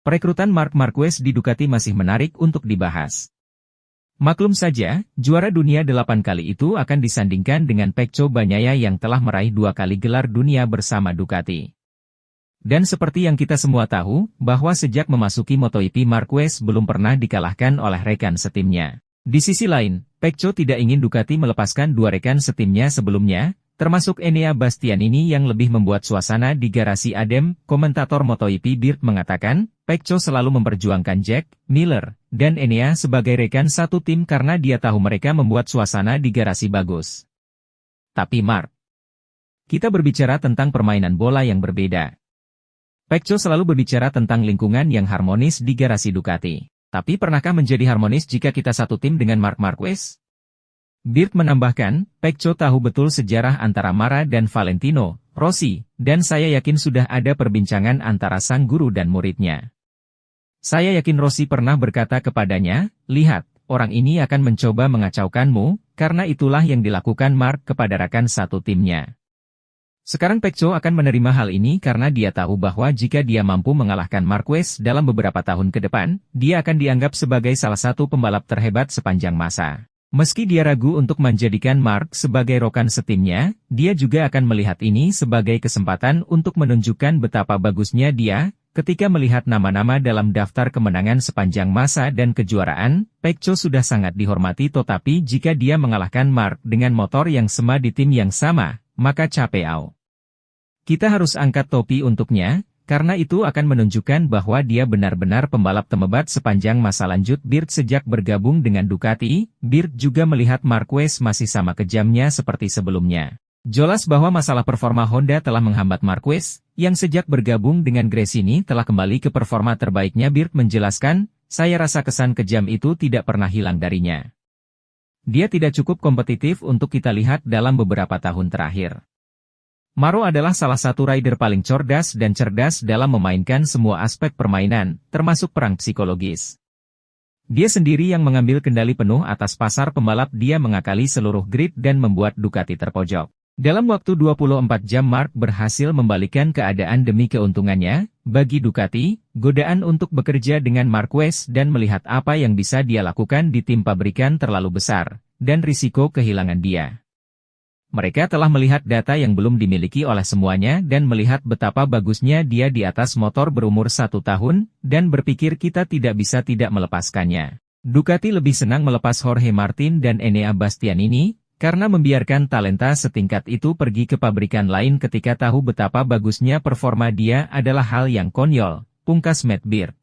Perekrutan Marc Marquez di Ducati masih menarik untuk dibahas. Maklum saja, juara dunia 8 kali itu akan disandingkan dengan Pecco Bagnaia yang telah meraih 2 kali gelar dunia bersama Ducati. Dan seperti yang kita semua tahu, bahwa sejak memasuki MotoGP Marquez belum pernah dikalahkan oleh rekan setimnya. Di sisi lain, Pecco tidak ingin Ducati melepaskan 2 rekan setimnya sebelumnya, termasuk Enea Bastianini yang lebih membuat suasana di garasi adem. Komentator MotoGP Beard mengatakan, Pecco selalu memperjuangkan Jack, Miller, dan Enea sebagai rekan satu tim karena dia tahu mereka membuat suasana di garasi bagus. Tapi Mark, kita berbicara tentang permainan bola yang berbeda. Pecco selalu berbicara tentang lingkungan yang harmonis di garasi Ducati. Tapi pernahkah menjadi harmonis jika kita satu tim dengan Marc Marquez? Beard menambahkan, Pecco tahu betul sejarah antara Mara dan Valentino Rossi, dan saya yakin sudah ada perbincangan antara sang guru dan muridnya. Saya yakin Rossi pernah berkata kepadanya, lihat, orang ini akan mencoba mengacaukanmu, karena itulah yang dilakukan Marc kepada rekan satu timnya. Sekarang Pecco akan menerima hal ini karena dia tahu bahwa jika dia mampu mengalahkan Marquez dalam beberapa tahun ke depan, dia akan dianggap sebagai salah satu pembalap terhebat sepanjang masa. Meski dia ragu untuk menjadikan Marc sebagai rekan setimnya, dia juga akan melihat ini sebagai kesempatan untuk menunjukkan betapa bagusnya dia. Ketika melihat nama-nama dalam daftar kemenangan sepanjang masa dan kejuaraan, Pecco sudah sangat dihormati, tetapi jika dia mengalahkan Marc dengan motor yang sama di tim yang sama, maka capek. Kita harus angkat topi untuknya, karena itu akan menunjukkan bahwa dia benar-benar pembalap terhebat sepanjang masa. Lanjut Beard, sejak bergabung dengan Ducati, Beard juga melihat Marquez masih sama kejamnya seperti sebelumnya. Jelas bahwa masalah performa Honda telah menghambat Marquez, yang sejak bergabung dengan Gresini telah kembali ke performa terbaiknya. Beard menjelaskan, saya rasa kesan kejam itu tidak pernah hilang darinya. Dia tidak cukup kompetitif untuk kita lihat dalam beberapa tahun terakhir. Maro adalah salah satu rider paling cerdas dan cerdas dalam memainkan semua aspek permainan, termasuk perang psikologis. Dia sendiri yang mengambil kendali penuh atas pasar pembalap. Dia mengakali seluruh grid dan membuat Ducati terpojok. Dalam waktu 24 jam Marc berhasil membalikkan keadaan demi keuntungannya. Bagi Ducati, godaan untuk bekerja dengan Marquez dan melihat apa yang bisa dia lakukan di tim pabrikan terlalu besar, dan risiko kehilangan dia. Mereka telah melihat data yang belum dimiliki oleh semuanya dan melihat betapa bagusnya dia di atas motor berumur 1 tahun, dan berpikir kita tidak bisa tidak melepaskannya. Ducati lebih senang melepas Jorge Martin dan Enea Bastianini, karena membiarkan talenta setingkat itu pergi ke pabrikan lain ketika tahu betapa bagusnya performa dia adalah hal yang konyol, pungkas Matt Beard.